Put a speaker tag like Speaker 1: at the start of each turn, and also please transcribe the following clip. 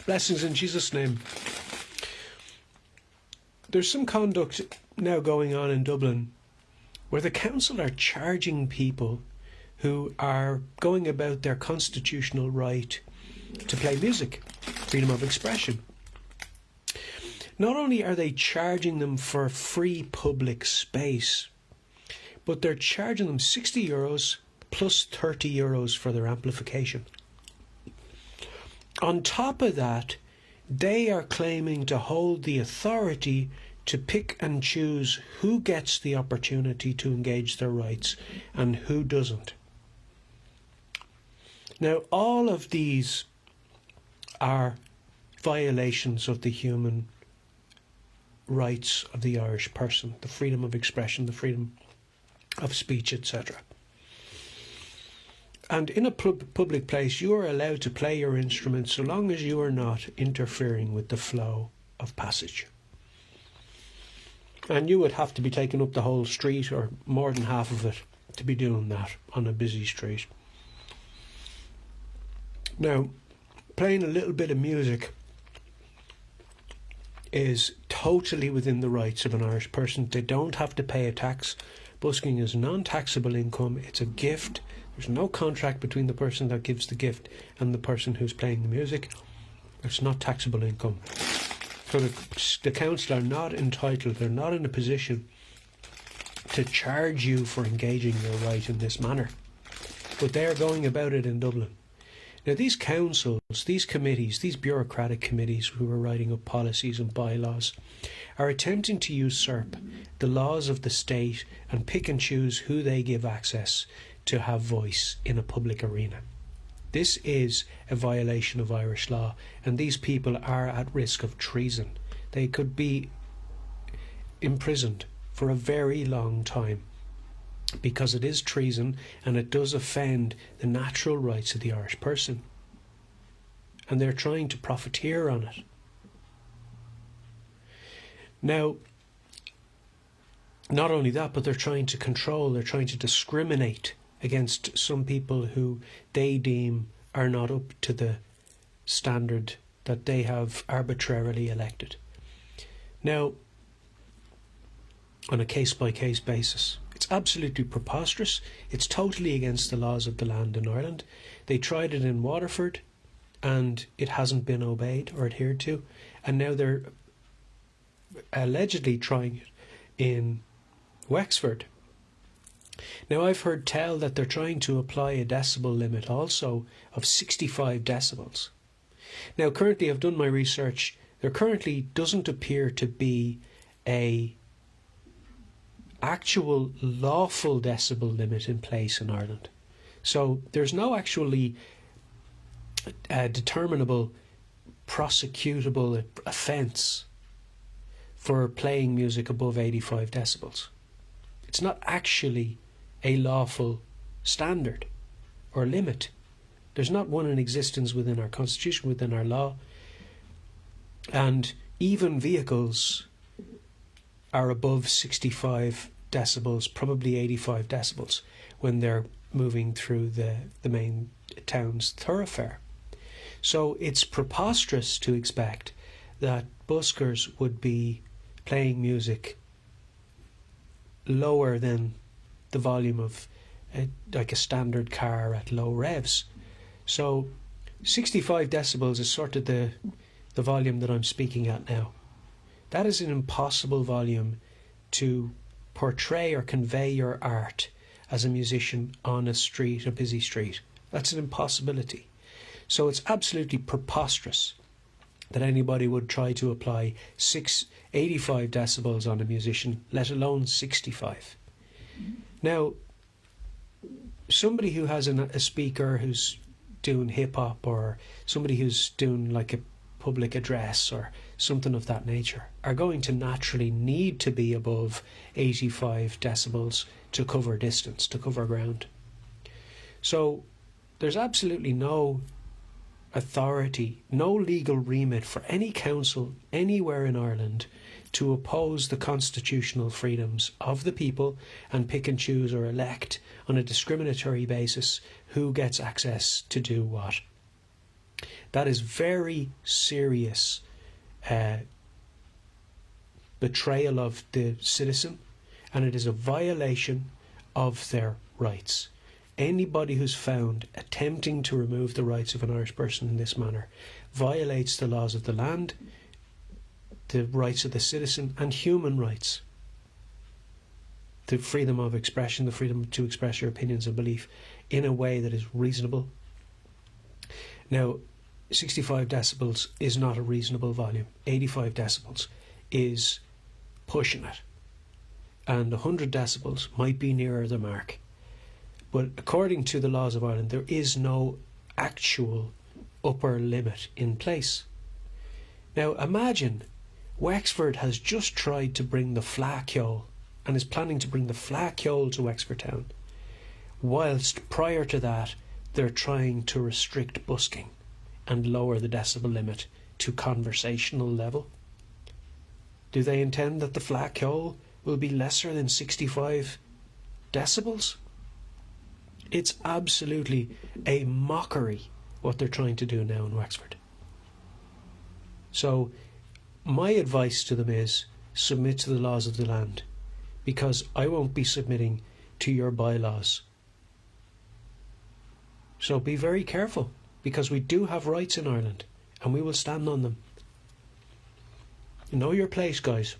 Speaker 1: Blessings in Jesus' name. There's some conduct now going on in Dublin where the council are charging people who are going about their constitutional right to play music, freedom of expression. Not only are they charging them for free public space, but they're charging them €60 plus €30 for their amplification. On top of that, they are claiming to hold the authority to pick and choose who gets the opportunity to engage their rights and who doesn't. Now, all of these are violations of the human rights of the Irish person, the freedom of expression, the freedom of speech, etc. And in a public place, you are allowed to play your instrument so long as you are not interfering with the flow of passage. And you would have to be taking up the whole street, or more than half of it, to be doing that on a busy street. Now, playing a little bit of music is totally within the rights of an Irish person. They don't have to pay a tax. Busking is non-taxable income. It's a gift. There's no contract between the person that gives the gift and the person who's playing the music. It's not taxable income. So the council are not entitled, they're not in a position to charge you for engaging your right in this manner. But they're going about it in Dublin. Now, these councils, these committees, these bureaucratic committees who are writing up policies and bylaws are attempting to usurp the laws of the state and pick and choose who they give access to have voice in a public arena. This is a violation of Irish law, and these people are at risk of treason. They could be imprisoned for a very long time because it is treason and it does offend the natural rights of the Irish person. And they're trying to profiteer on it. Now, not only that, but they're trying to control, they're trying to discriminate against some people who they deem are not up to the standard that they have arbitrarily elected. Now, on a case-by-case basis, it's absolutely preposterous. It's totally against the laws of the land in Ireland. They tried it in Waterford and it hasn't been obeyed or adhered to, and now they're allegedly trying it in Wexford. Now, I've heard tell that they're trying to apply a decibel limit also of 65 decibels. Now, currently, I've done my research. There currently doesn't appear to be a actual lawful decibel limit in place in Ireland. So there's no actually determinable, prosecutable offence for playing music above 85 decibels. It's not actually a lawful standard or limit. There's not one in existence within our constitution, within our law. And even vehicles are above 65 decibels, probably 85 decibels, when they're moving through the main town's thoroughfare. So it's preposterous to expect that buskers would be playing music lower than the volume of like a standard car at low revs. So 65 decibels is sort of the volume that I'm speaking at now. That is an impossible volume to portray or convey your art as a musician on a street, a busy street. That's an impossibility. So it's absolutely preposterous that anybody would try to apply 85 decibels on a musician, let alone 65. Now, somebody who has a speaker who's doing hip-hop, or somebody who's doing like a public address or something of that nature, are going to naturally need to be above 85 decibels to cover distance, to cover ground. So there's absolutely no authority, no legal remit for any council anywhere in Ireland to oppose the constitutional freedoms of the people and pick and choose or elect on a discriminatory basis who gets access to do what. That is very serious betrayal of the citizen, and it is a violation of their rights. Anybody who's found attempting to remove the rights of an Irish person in this manner violates the laws of the land, the rights of the citizen, and human rights. The freedom of expression, the freedom to express your opinions and belief in a way that is reasonable. Now, 65 decibels is not a reasonable volume. 85 decibels is pushing it. And 100 decibels might be nearer the mark. But according to the laws of Ireland, there is no actual upper limit in place. Now imagine Wexford has just tried to bring the Flaceol and is planning to bring the Flaceol to Wexford town, whilst prior to that they're trying to restrict busking and lower the decibel limit to conversational level. Do they intend that the Flaceol will be lesser than 65 decibels? It's absolutely a mockery what they're trying to do now in Wexford. So my advice to them is submit to the laws of the land, because I won't be submitting to your bylaws. So be very careful, because we do have rights in Ireland and we will stand on them. Know your place, guys.